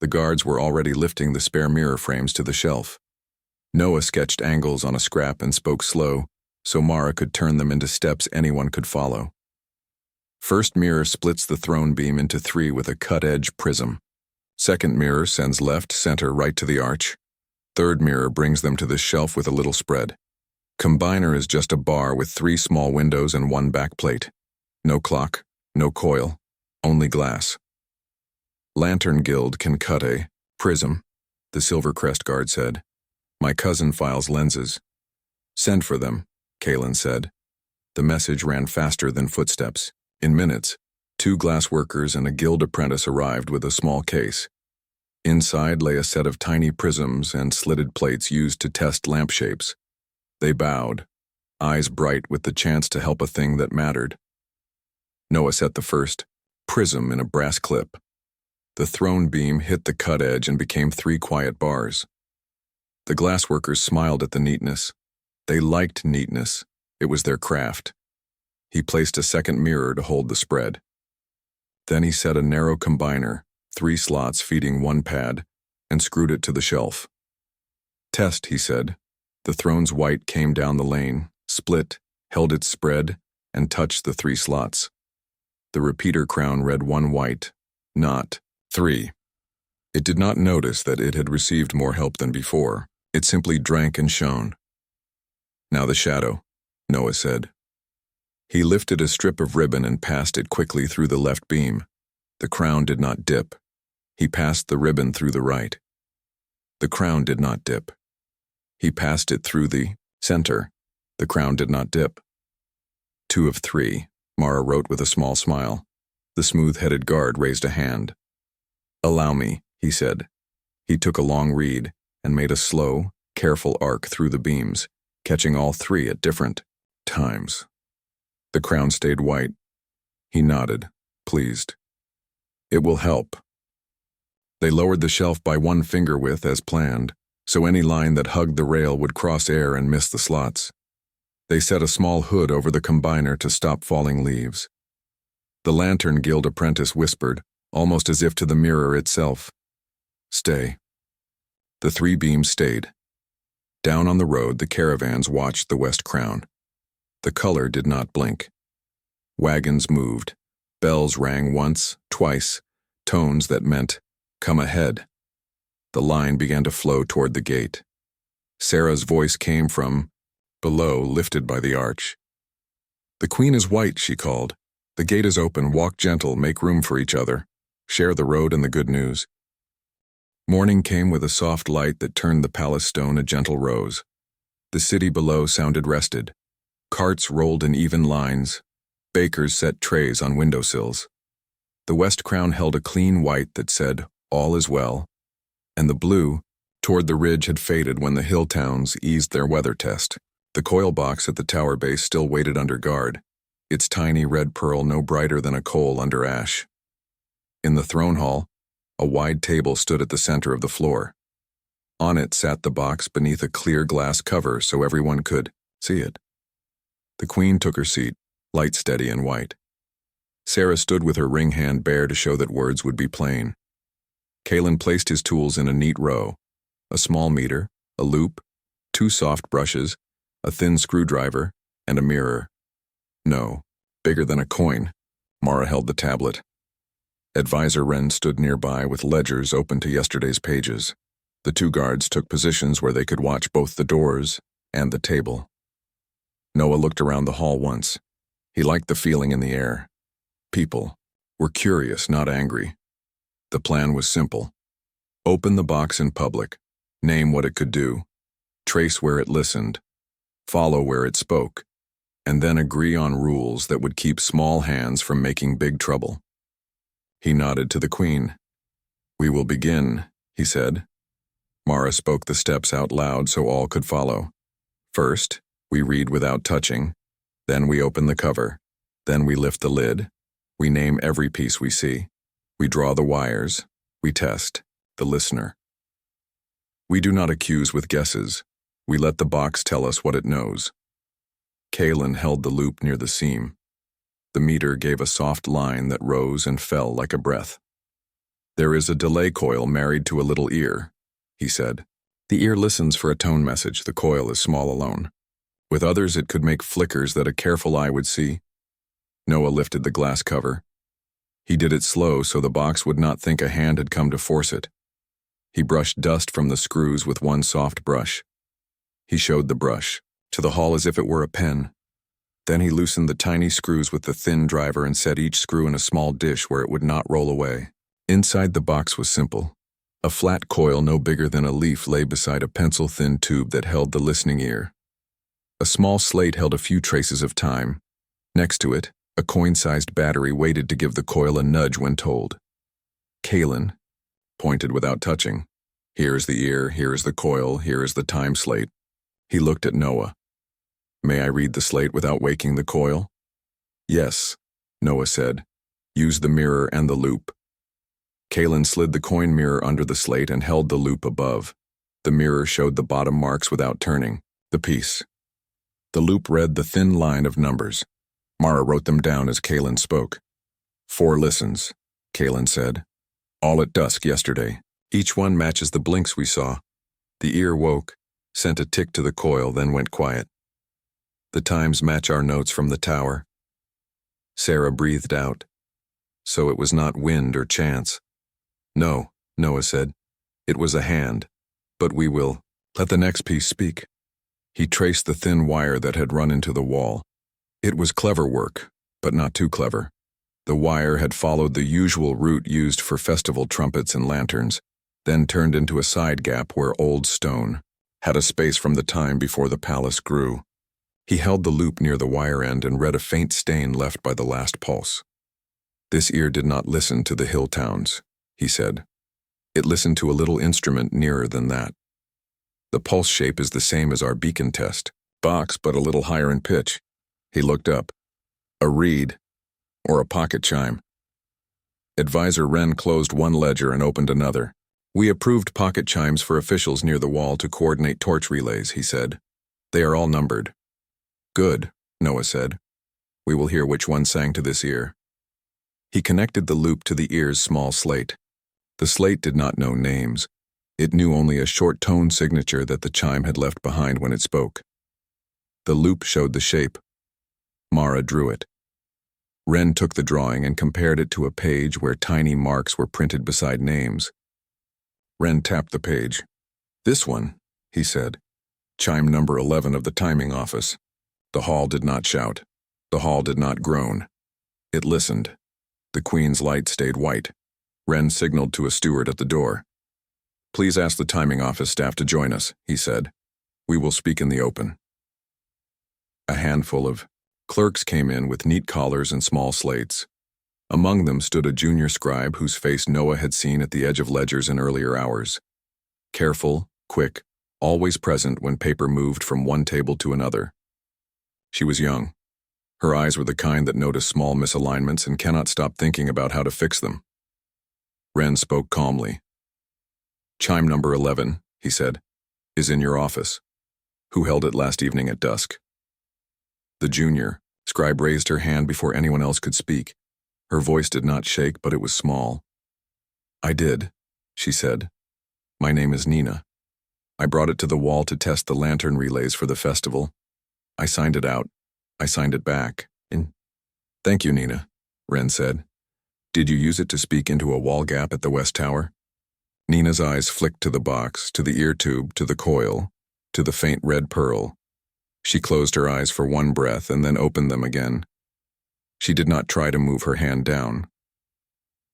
[SPEAKER 1] The guards were already lifting the spare mirror frames to the shelf. Noah sketched angles on a scrap and spoke slow, so Mara could turn them into steps anyone could follow. First mirror splits the throne beam into 3 with a cut-edge prism. Second mirror sends left, center, right to the arch. Third mirror brings them to the shelf with a little spread. Combiner is just a bar with 3 small windows and 1 back plate. No clock, no coil, only glass. Lantern Guild can cut a prism, the Silver Crest guard said. "My cousin files lenses." "Send for them," Kalen said. The message ran faster than footsteps. In minutes, 2 glass workers and a guild apprentice arrived with a small case. Inside lay a set of tiny prisms and slitted plates used to test lamp shapes. They bowed, eyes bright with the chance to help a thing that mattered. Noah set the first prism in a brass clip. The throne beam hit the cut edge and became 3 quiet bars. The glassworkers smiled at the neatness. They liked neatness. It was their craft. He placed a second mirror to hold the spread. Then he set a narrow combiner, 3 slots feeding 1 pad, and screwed it to the shelf. "Test," he said. The throne's white came down the lane, split, held its spread, and touched the 3 slots. The repeater crown read 1 white, not 3. It did not notice that it had received more help than before. It simply drank and shone. "Now the shadow," Noah said. He lifted a strip of ribbon and passed it quickly through the left beam. The crown did not dip. He passed the ribbon through the right. The crown did not dip. He passed it through the center. The crown did not dip. 2 of 3, Mara wrote with a small smile. The smooth-headed guard raised a hand. "Allow me," he said. He took a long reed and made a slow, careful arc through the beams, catching all 3 at different times. The crown stayed white. He nodded, pleased. "It will help." They lowered the shelf by 1 finger width as planned, so any line that hugged the rail would cross air and miss the slots. They set a small hood over the combiner to stop falling leaves. The Lantern Guild apprentice whispered, almost as if to the mirror itself, "Stay." The 3 beams stayed. Down on the road, the caravans watched the West Crown. The color did not blink. Wagons moved. Bells rang once, twice, tones that meant, "Come ahead." The line began to flow toward the gate. Sarah's voice came from below, lifted by the arch. "The Queen is white," she called. "The gate is open. Walk gentle, make room for each other. Share the road and the good news." Morning came with a soft light that turned the palace stone a gentle rose. The city below sounded rested. Carts rolled in even lines. Bakers set trays on windowsills. The west crown held a clean white that said, "All is well," and the blue toward the ridge had faded when the hill towns eased their weather test. The coil box at the tower base still waited under guard, its tiny red pearl no brighter than a coal under ash. In the throne hall, a wide table stood at the center of the floor. On it sat the box beneath a clear glass cover so everyone could see it. The Queen took her seat, light, steady, and white. Sarah stood with her ring hand bare to show that words would be plain. Kalen placed his tools in a neat row: a small meter, a loop, 2 soft brushes, a thin screwdriver, and a mirror. No, bigger than a coin. Mara held the tablet. Advisor Wren stood nearby with ledgers open to yesterday's pages. The 2 guards took positions where they could watch both the doors and the table. Noah looked around the hall once. He liked the feeling in the air. People were curious, not angry. The plan was simple. Open the box in public, name what it could do, trace where it listened, follow where it spoke, and then agree on rules that would keep small hands from making big trouble. He nodded to the Queen. "We will begin," he said. Mara spoke the steps out loud so all could follow. "First, we read without touching. Then we open the cover. Then we lift the lid. We name every piece we see. We draw the wires. We test the listener. We do not accuse with guesses. We let the box tell us what it knows." Kalen held the loop near the seam. The meter gave a soft line that rose and fell like a breath. "There is a delay coil married to a little ear," he said. "The ear listens for a tone message. The coil is small alone. With others it could make flickers that a careful eye would see." Noah lifted the glass cover. He did it slow so the box would not think a hand had come to force it. He brushed dust from the screws with one soft brush. He showed the brush to the hall as if it were a pen. Then he loosened the tiny screws with the thin driver and set each screw in a small dish where it would not roll away. Inside the box was simple. A flat coil no bigger than a leaf lay beside a pencil-thin tube that held the listening ear. A small slate held a few traces of time. Next to it, a coin-sized battery waited to give the coil a nudge when told. Kalen pointed without touching. "Here is the ear, here is the coil, here is the time slate." He looked at Noah. "May I read the slate without waking the coil?" "Yes," Noah said. "Use the mirror and the loop." Kalen slid the coin mirror under the slate and held the loop above. The mirror showed the bottom marks without turning. The piece. The loop read the thin line of numbers. Mara wrote them down as Kalen spoke. 4 listens, Kalen said. "All at dusk yesterday. Each one matches the blinks we saw." The ear woke, sent a tick to the coil, then went quiet. "The times match our notes from the tower." Sarah breathed out. So it was not wind or chance. "No," Noah said. "It was a hand. But we will let the next piece speak." He traced the thin wire that had run into the wall. It was clever work, but not too clever. The wire had followed the usual route used for festival trumpets and lanterns, then turned into a side gap where old stone had a space from the time before the palace grew. He held the loop near the wire end and read a faint stain left by the last pulse. "This ear did not listen to the hill towns," he said. "It listened to a little instrument nearer than that. The pulse shape is the same as our beacon test, box but a little higher in pitch." He looked up. "A reed, or a pocket chime." Advisor Wren closed one ledger and opened another. "We approved pocket chimes for officials near the wall to coordinate torch relays," he said. "They are all numbered." "Good," Noah said. "We will hear which one sang to this ear." He connected the loop to the ear's small slate. The slate did not know names. It knew only a short tone signature that the chime had left behind when it spoke. The loop showed the shape. Mara drew it. Ren took the drawing and compared it to a page where tiny marks were printed beside names. Ren tapped the page. "This one," he said. "Chime number 11 of the timing office." The hall did not shout. The hall did not groan. It listened. The Queen's light stayed white. Ren signaled to a steward at the door. "Please ask the timing office staff to join us," he said. "We will speak in the open." A handful of clerks came in with neat collars and small slates. Among them stood a junior scribe whose face Noah had seen at the edge of ledgers in earlier hours. Careful, quick, always present when paper moved from one table to another. She was young. Her eyes were the kind that notice small misalignments and cannot stop thinking about how to fix them. Ren spoke calmly. "Chime number 11, he said, "is in your office. Who held it last evening at dusk?" The junior scribe raised her hand before anyone else could speak. Her voice did not shake, but it was small. "I did," she said. "My name is Nina. I brought it to the wall to test the lantern relays for the festival. I signed it out. I signed it back. Thank you, Nina," Ren said. "Did you use it to speak into a wall gap at the West Tower?" Nina's eyes flicked to the box, to the ear tube, to the coil, to the faint red pearl. She closed her eyes for one breath and then opened them again. She did not try to move her hand down.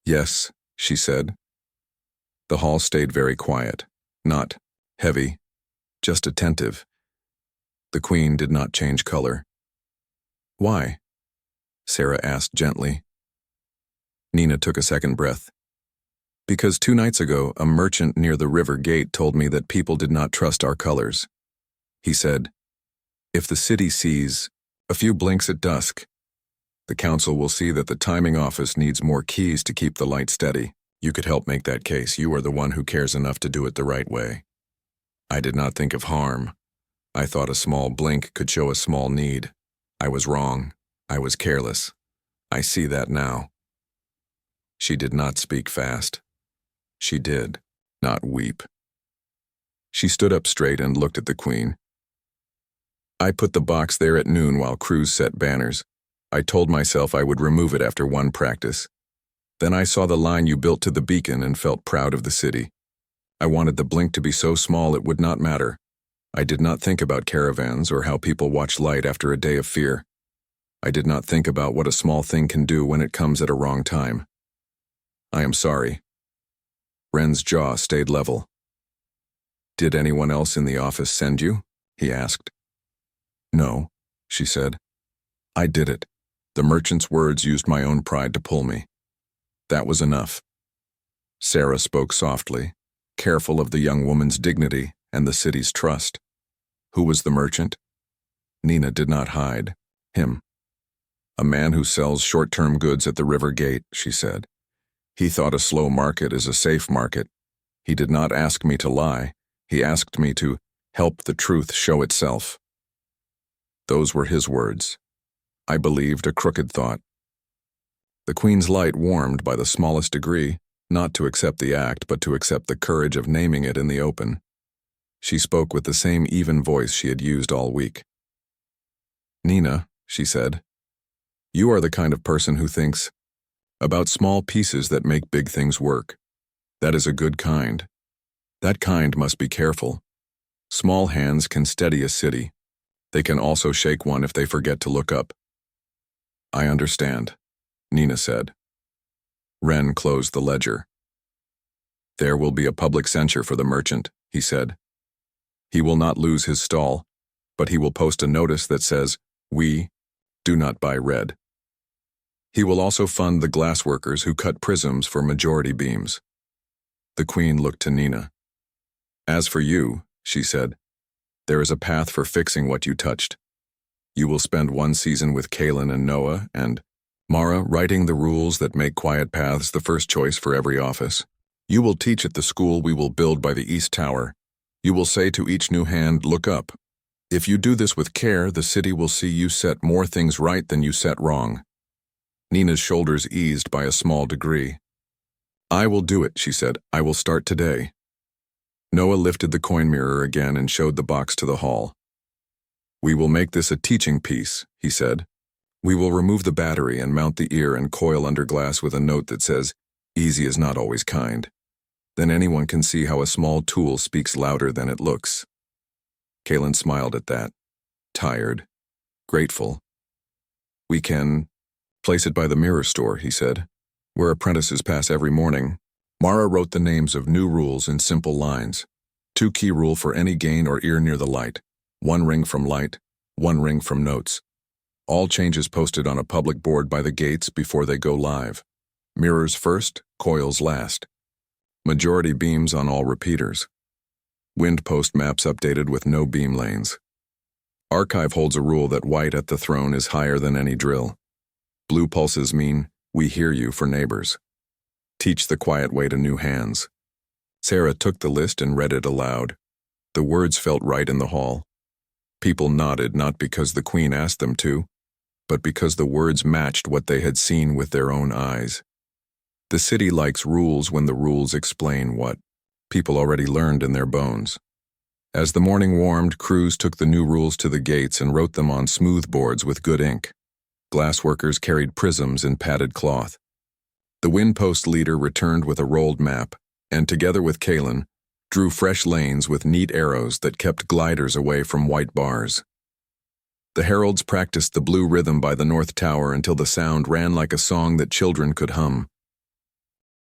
[SPEAKER 1] "Yes," she said. The hall stayed very quiet, not heavy, just attentive. The Queen did not change color. "Why?" Sarah asked gently. Nina took a second breath. "Because 2 nights ago, a merchant near the river gate told me that people did not trust our colors. He said, 'If the city sees a few blinks at dusk, the council will see that the timing office needs more keys to keep the light steady. You could help make that case. You are the one who cares enough to do it the right way.' I did not think of harm. I thought a small blink could show a small need. I was wrong. I was careless. I see that now." She did not speak fast. She did not weep. She stood up straight and looked at the Queen. "I put the box there at noon while crews set banners. I told myself I would remove it after one practice. Then I saw the line you built to the beacon and felt proud of the city. I wanted the blink to be so small it would not matter. I did not think about caravans or how people watch light after a day of fear. I did not think about what a small thing can do when it comes at a wrong time. I am sorry." Ren's jaw stayed level. "Did anyone else in the office send you?" he asked. "No," she said. "I did it. The merchant's words used my own pride to pull me. That was enough." Sarah spoke softly, careful of the young woman's dignity and the city's trust. "Who was the merchant?" Nina did not hide. "Him. A man who sells short-term goods at the river gate," she said. "He thought a slow market is a safe market. He did not ask me to lie. He asked me to help the truth show itself." Those were his words. I believed a crooked thought. The Queen's light warmed by the smallest degree, not to accept the act, but to accept the courage of naming it in the open. She spoke with the same even voice she had used all week. "Nina," she said, "you are the kind of person who thinks about small pieces that make big things work. That is a good kind. That kind must be careful. Small hands can steady a city. They can also shake one if they forget to look up." "I understand," Nina said. Ren closed the ledger. "There will be a public censure for the merchant," he said. "He will not lose his stall, but he will post a notice that says, 'We do not buy red.' He will also fund the glassworkers who cut prisms for majority beams." The Queen looked to Nina. "As for you," she said, "there is a path for fixing what you touched. You will spend 1 season with Kaelin and Noah and Mara writing the rules that make quiet paths the first choice for every office. You will teach at the school we will build by the East Tower. You will say to each new hand, 'Look up.' If you do this with care, the city will see you set more things right than you set wrong." Nina's shoulders eased by a small degree. "I will do it," she said. "I will start today." Noah lifted the coin mirror again and showed the box to the hall. "We will make this a teaching piece," he said. We will remove the battery and mount the ear and coil under glass with a note that says, "Easy is not always kind." Then anyone can see how a small tool speaks louder than it looks. Kalen smiled at that. Tired. Grateful. We can place it by the mirror store, he said, where apprentices pass every morning. Mara wrote the names of new rules in simple lines. 2 key rule for any gain or ear near the light. 1 ring from light, 1 ring from notes. All changes posted on a public board by the gates before they go live. Mirrors first, coils last. Majority beams on all repeaters. Wind post maps updated with no beam lanes. Archive holds a rule that white at the throne is higher than any drill. Blue pulses mean, we hear you for neighbors. Teach the quiet way to new hands. Sarah took the list and read it aloud. The words felt right in the hall. People nodded not because the queen asked them to, but because the words matched what they had seen with their own eyes. The city likes rules when the rules explain what people already learned in their bones. As the morning warmed, crews took the new rules to the gates and wrote them on smooth boards with good ink. Glassworkers carried prisms in padded cloth. The windpost leader returned with a rolled map, and together with Kalen, drew fresh lanes with neat arrows that kept gliders away from white bars. The heralds practiced the blue rhythm by the North Tower until the sound ran like a song that children could hum.